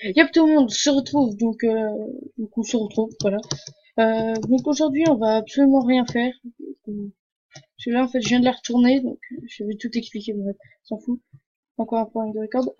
Yep, tout le monde se retrouve, donc on se retrouve, voilà. Donc aujourd'hui, on va absolument rien faire. Parce que là, en fait, je viens de la retourner, donc je vais tout expliquer, bref, s'en fout. Encore un point de record.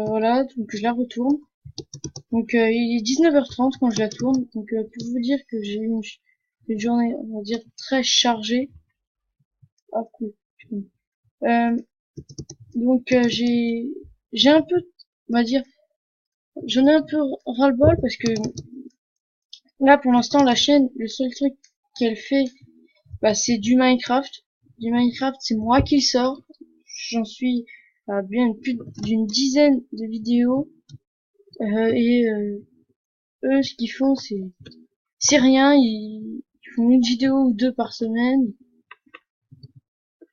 Voilà, donc je la retourne. Donc il est 19h30 quand je la tourne, donc pour vous dire que j'ai eu une journée, on va dire, très chargée. Ah, cool. Euh, j'ai un peu, on va dire, j'en ai un peu ras-le-bol parce que là, pour l'instant, la chaîne, le seul truc qu'elle fait, bah, c'est du Minecraft. Du Minecraft, c'est moi qui le sors. J'en suis à bien plus d'une dizaine de vidéos. Eux, ce qu'ils font, c'est rien. Ils font une vidéo ou deux par semaine.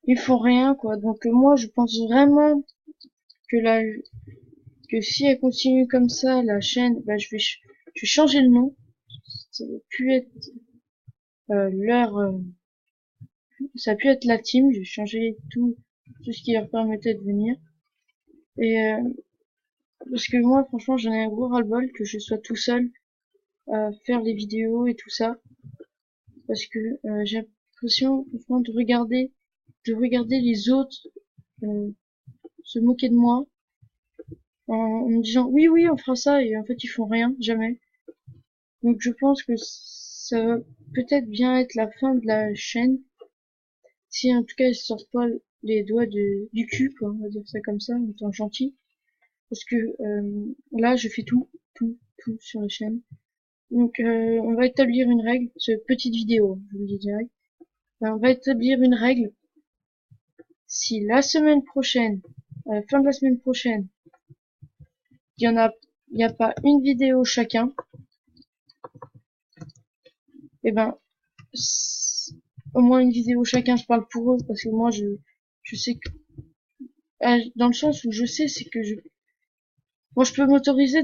Ils font rien, quoi. Donc moi, je pense vraiment que que si elle continue comme ça, la chaîne, bah, je vais changer le nom. Ça va plus être leur ça a pu être la team, j'ai changé tout ce qui leur permettait de venir. Et parce que moi, franchement, j'en ai un gros ras-le-bol que je sois tout seul à faire les vidéos et tout ça. Parce que j'ai l'impression, franchement, de regarder les autres euh, se moquer de moi en me disant oui, oui, on fera ça, et en fait, ils font rien, jamais. Donc je pense que ça va peut-être bien être la fin de la chaîne, si en tout cas ils sortent pas les doigts du cul, quoi, on va dire ça comme ça, en étant gentil. Parce que là, je fais tout sur la chaîne. Donc, on va établir une règle. C'est petite vidéo, je vous le dis direct. On va établir une règle. Si la semaine prochaine, à la fin de la semaine prochaine, il y en a, il n'y a pas une vidéo chacun, et ben, au moins une vidéo chacun, je parle pour eux, parce que moi, je sais que, dans le sens où je sais, c'est que moi, je peux m'autoriser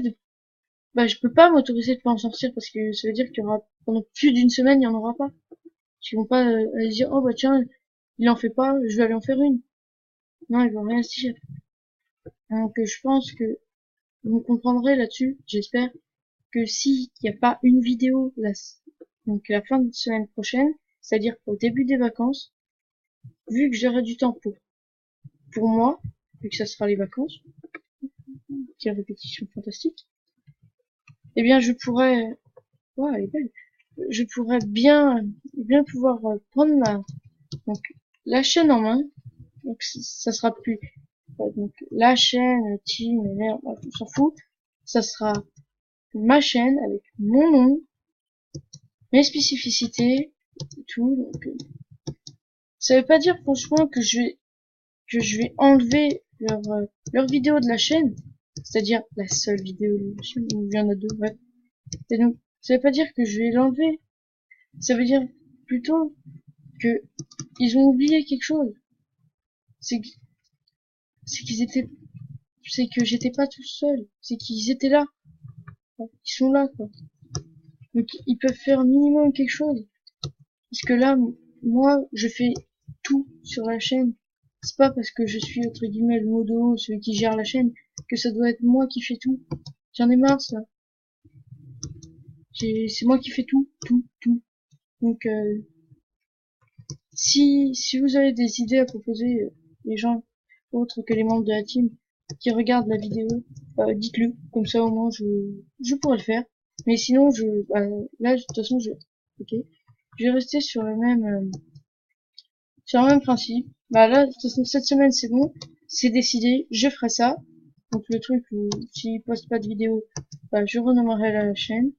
je peux pas m'autoriser de pas en sortir, parce que ça veut dire qu'il y aura, pendant plus d'une semaine, il y en aura pas. Ils vont pas aller dire oh bah tiens il en fait pas, je vais aller en faire une. Non, ils vont rien se dire. Donc je pense que vous comprendrez là-dessus, j'espère, que s'il n'y a pas une vidéo donc la fin de semaine prochaine, c'est-à-dire au début des vacances, vu que j'aurai du temps pour moi, vu que ça sera les vacances, quelle répétition fantastique, eh bien je pourrais, ouais, elle est belle, je pourrais bien pouvoir prendre donc la chaîne en main, donc ça sera plus donc la chaîne, team, merde, on s'en fout. Ça sera ma chaîne avec mon nom, mes spécificités, et tout. Donc, ça veut pas dire franchement que je vais enlever leur vidéo de la chaîne, c'est-à-dire la seule vidéo de la chaîne, où il y en a deux, bref. Et donc, ça veut pas dire que je vais l'enlever. Ça veut dire plutôt que ils ont oublié quelque chose. C'est que- c'est qu'ils étaient, c'est que j'étais pas tout seul. C'est qu'ils étaient là. Ils sont là, quoi. Donc ils peuvent faire minimum quelque chose. Parce que là, moi, je fais tout sur la chaîne. C'est pas parce que je suis entre guillemets le modo, celui qui gère la chaîne, que ça doit être moi qui fais tout. J'en ai marre ça. C'est moi qui fais tout. Donc si vous avez des idées à proposer, les gens autres que les membres de la team qui regardent la vidéo, dites-le. Comme ça au moins je pourrais le faire. Mais sinon là de toute façon ok. Je vais rester sur le même principe. Bah là, de toute façon, cette semaine, c'est bon. C'est décidé. Je ferai ça. Donc, le truc où, s'il poste pas de vidéo, bah, je renommerai la chaîne.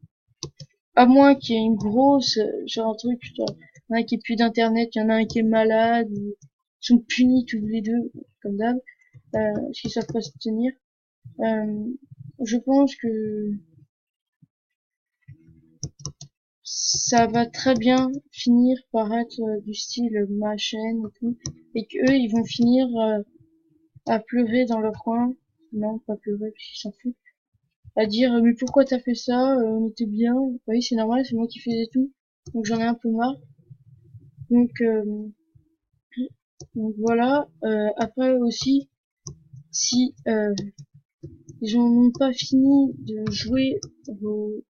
À moins qu'il y ait une grosse, genre un truc, genre, il y en a qui ait plus d'internet, il y en a un qui est malade, ils sont punis tous les deux, comme d'hab, parce qu'ils savent pas se tenir. Euh, je pense que ça va très bien finir par être du style ma chaîne et tout, et qu'eux, ils vont finir à pleurer dans leur coin. Non, pas pleurer, parce qu'ils s'en foutent. À dire, mais pourquoi t'as fait ça? On était bien. Oui, c'est normal, c'est moi qui faisais tout. Donc j'en ai un peu marre. Donc, euh, donc voilà. Après aussi, si ils n'ont pas fini de jouer vos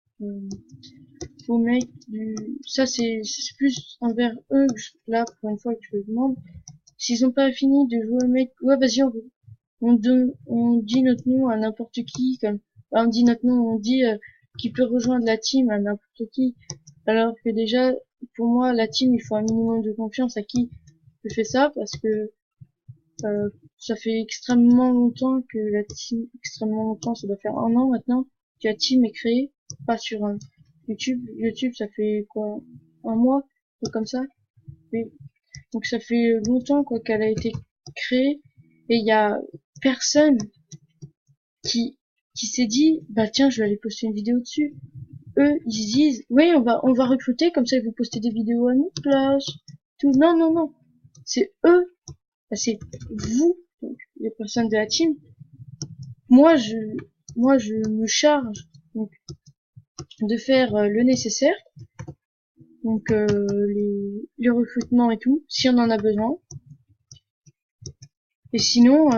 mecs ça c'est plus envers eux, là, pour une fois que je le demande. S'ils ont pas fini de jouer au mec, ouais, vas-y, on dit notre nom à n'importe qui, comme, on dit notre nom, on dit, qui peut rejoindre la team à n'importe qui. Alors que déjà, pour moi, la team, il faut un minimum de confiance à qui fait ça, parce que ça fait extrêmement longtemps que la team, extrêmement longtemps, ça doit faire 1 an maintenant, que la team est créée, pas sur YouTube. YouTube, ça fait quoi, 1 mois, comme ça. Et donc ça fait longtemps quoi qu'elle a été créée, et il y a personne qui s'est dit bah tiens, je vais aller poster une vidéo dessus. Eux, ils se disent oui, on va recruter, comme ça ils vont poster des vidéos à notre place. Tout. Non, non, non. C'est eux, c'est vous, donc, les personnes de la team. Moi je me charge donc de faire le nécessaire, donc les recrutements et tout, si on en a besoin. Et sinon,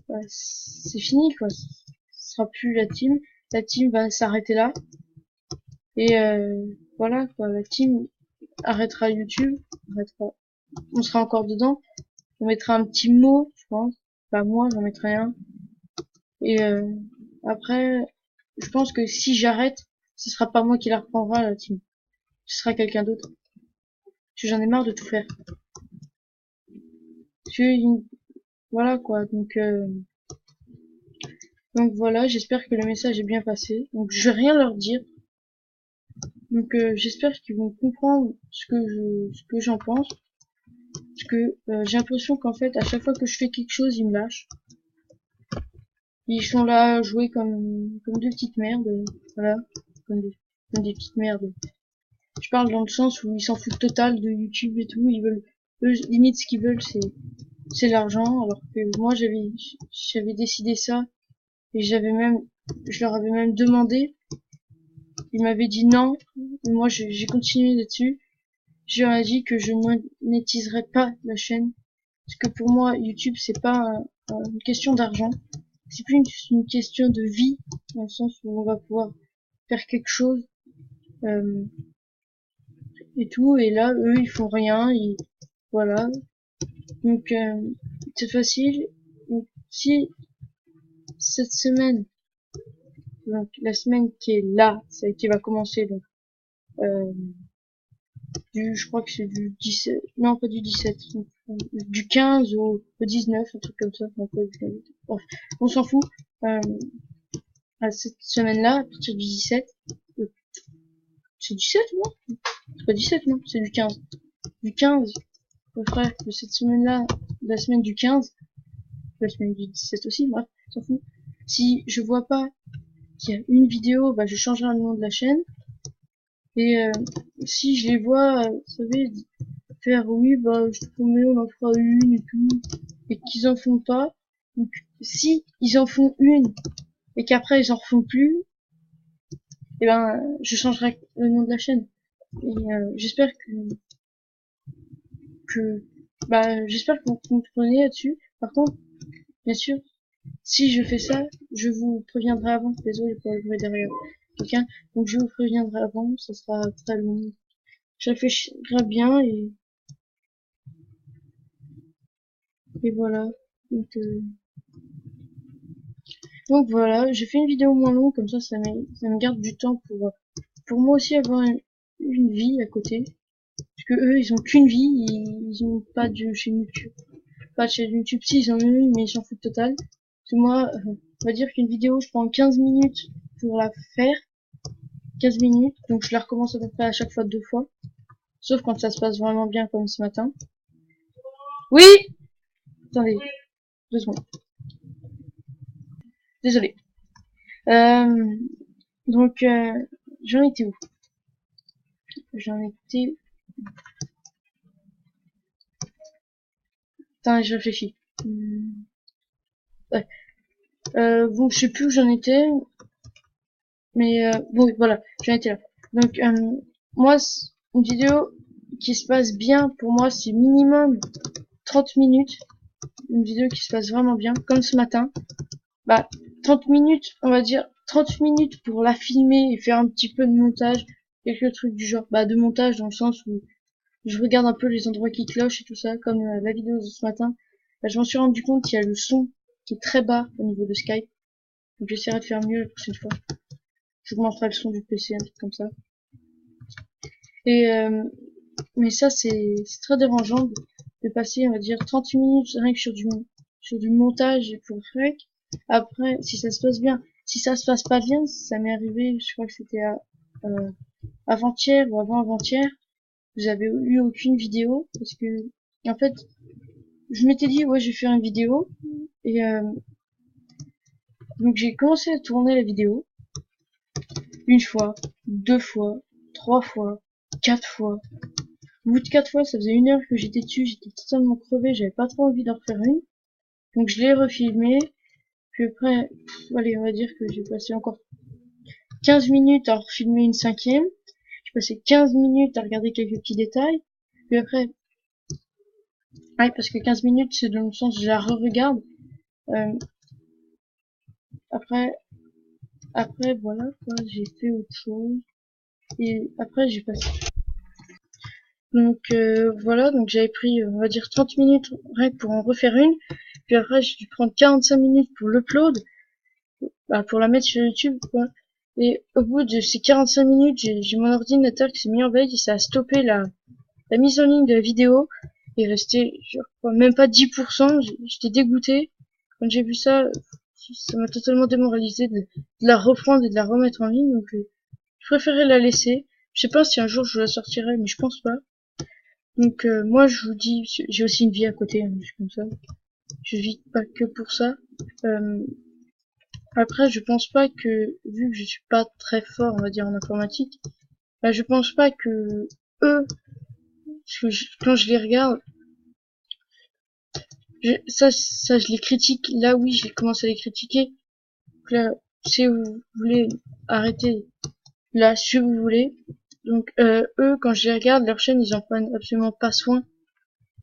bah, c'est fini quoi. Ce sera plus la team. La team va s'arrêter là. Et voilà quoi. La team arrêtera YouTube. On sera encore dedans. On mettra un petit mot, je pense. Bah moi, j'en mettrai un. Et après, je pense que si j'arrête, ce sera pas moi qui la reprendra la team. Ce sera quelqu'un d'autre. Parce que j'en ai marre de tout faire. Parce que, voilà quoi. Donc voilà, j'espère que le message est bien passé. Donc je vais rien leur dire. Donc j'espère qu'ils vont comprendre ce que j'en pense. Parce que j'ai l'impression qu'en fait à chaque fois que je fais quelque chose, ils me lâchent. Ils sont là à jouer comme des petites merdes. Voilà, comme des petites merdes. Je parle dans le sens où ils s'en foutent total de YouTube et tout. Ils veulent, eux, limite ce qu'ils veulent c'est l'argent. Alors que moi j'avais décidé ça. Et je leur avais même demandé. Ils m'avaient dit non. Et moi, j'ai continué là-dessus. Je leur ai dit que je ne monétiserais pas la chaîne. Parce que pour moi, YouTube, c'est pas une question d'argent. C'est plus une question de vie. Dans le sens où on va pouvoir faire quelque chose. Et tout. Et là, eux, ils font rien. Voilà. Donc, c'est facile. Donc, si cette semaine, donc la semaine qui est là, celle qui va commencer, donc je crois que c'est du 17, non pas du 17, du 15 au 19, un truc comme ça, non, pas du 15. Bref, on s'en fout. À cette semaine-là, à partir du 17, c'est 17 non? C'est pas 17 non, c'est du 15. Du 15, frère, de cette semaine-là, la semaine du 15, la semaine du 17 aussi, bref, on s'en fout. Si je vois pas qu'il y a une vidéo, bah je changerai le nom de la chaîne. Et si je les vois, vous savez, faire oui, bah je te promets, on en fera une et tout, et qu'ils en font pas. Donc si ils en font une et qu'après ils en refont plus, et ben je changerai le nom de la chaîne. Et j'espère j'espère que vous comprenez là-dessus. Par contre, bien sûr, si je fais ça, je vous préviendrai avant. Désolé pour le bruit derrière quelqu'un. Donc je vous préviendrai avant, ça sera très long. Je réfléchirai bien et voilà. Donc voilà, j'ai fait une vidéo moins longue, comme ça me garde du temps pour moi aussi avoir une vie à côté. Parce que eux, ils ont qu'une vie, ils ont pas de chaîne YouTube. Pas de chaîne YouTube, si, ils en ont une, mais ils s'en foutent total. Parce que moi, on va dire qu'une vidéo, je prends 15 minutes pour la faire. 15 minutes, donc je la recommence à peu près à chaque fois 2 fois. Sauf quand ça se passe vraiment bien comme ce matin. Oui! Attendez, 2 secondes. Désolé. Donc, j'en étais où? J'en étais... Attends, je réfléchis. Ouais. Bon, je sais plus où j'en étais. Mais, bon, voilà, j'en étais là. Donc, moi, une vidéo qui se passe bien, pour moi, c'est minimum 30 minutes. Une vidéo qui se passe vraiment bien, comme ce matin. bah, 30 minutes, on va dire 30 minutes pour la filmer et faire un petit peu de montage, quelques trucs du genre, bah, de montage dans le sens où je regarde un peu les endroits qui clochent et tout ça, comme la vidéo de ce matin. Bah, je m'en suis rendu compte qu'il y a le son qui est très bas au niveau de Skype, donc j'essaierai de faire mieux la prochaine fois. J'augmenterai le son du PC, un truc comme ça. Et mais ça, c'est très dérangeant de passer, on va dire, 30 minutes rien que sur du montage pour Rec. Après, si ça se passe bien, si ça se passe pas bien, ça m'est arrivé, je crois que c'était avant-hier ou avant-avant-hier, j'avais eu aucune vidéo parce que, en fait, je m'étais dit, ouais, je vais faire une vidéo et donc j'ai commencé à tourner la vidéo une fois, deux fois, trois fois, quatre fois. Au bout de 4 fois, ça faisait 1 heure que j'étais dessus, j'étais totalement crevé, j'avais pas trop envie d'en refaire une. Donc je l'ai refilmé, puis après, allez, on va dire que j'ai passé encore 15 minutes à refilmer une cinquième. J'ai passé 15 minutes à regarder quelques petits détails. Puis après, ouais, parce que 15 minutes, c'est dans le sens, je la re-regarde. Euh, après, après, voilà, quoi, j'ai fait autre chose. Et après, j'ai passé. Donc, voilà, donc j'avais pris, on va dire 30 minutes rien que pour en refaire une. Puis après, j'ai dû prendre 45 minutes pour l'upload. Bah, pour la mettre sur YouTube, quoi. Et au bout de ces 45 minutes, j'ai mon ordinateur qui s'est mis en veille et ça a stoppé la mise en ligne de la vidéo. Il restait, je crois, même pas 10%. J'étais dégoûté. Quand j'ai vu ça, ça m'a totalement démoralisé de la reprendre et de la remettre en ligne. Donc, je préférais la laisser. Je sais pas si un jour je la sortirai, mais je pense pas. Donc, moi, je vous dis, j'ai aussi une vie à côté, hein, je suis comme ça. Je vis pas que pour ça. Euh, Après, je pense pas que, vu que je suis pas très fort, on va dire, en informatique, bah, je pense pas que eux, parce que quand je les regarde, ça, je les critique. Là, oui, j'ai commencé à les critiquer. Donc là, si vous voulez arrêter, là, si vous voulez. Donc, eux, quand je les regarde, leur chaîne, ils en prennent absolument pas soin.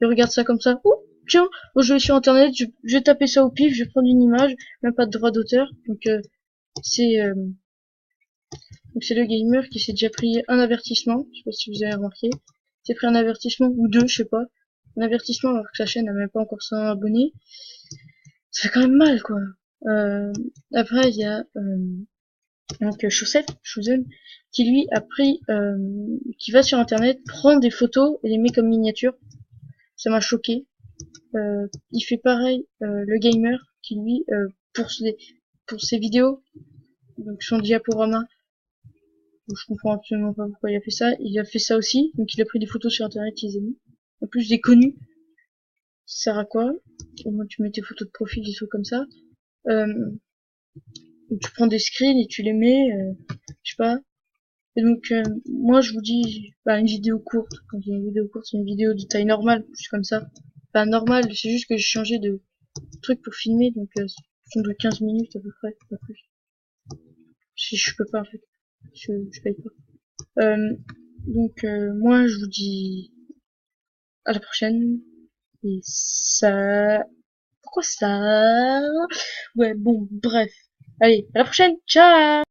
Ils regardent ça comme ça. Oh, tiens, oh, je vais sur Internet, je vais taper ça au pif, je vais prendre une image, même pas de droit d'auteur. Donc, c'est, donc c'est le gamer qui s'est déjà pris un avertissement, je sais pas si vous avez remarqué. Il s'est pris un avertissement, ou deux, je sais pas. Un avertissement alors que sa chaîne n'a même pas encore 100 abonnés. Ça fait quand même mal, quoi. Euh, Après, il y a donc Chouzen, qui lui a pris, qui va sur internet, prend des photos et les met comme miniature. Ça m'a choqué. Il fait pareil, le gamer, qui lui, pour ses vidéos, donc son diaporama, donc je comprends absolument pas pourquoi il a fait ça. Il a fait ça aussi. Donc il a pris des photos sur internet, il les a mis. En plus, des connus. Ça sert à quoi? Au moins tu mets tes photos de profil, des trucs comme ça. Euh, tu prends des screens et tu les mets, je sais pas. Et donc moi je vous dis, bah, une vidéo courte. Quand je dis une vidéo courte, c'est une vidéo de taille normale, juste comme ça. Pas normal, c'est juste que j'ai changé de truc pour filmer, donc sont de 15 minutes à peu près, pas plus. Si je peux pas en fait, je paye pas. Donc moi je vous dis à la prochaine. Et ça... Pourquoi ça? Ouais, bon, bref. Allez, à la prochaine. Ciao!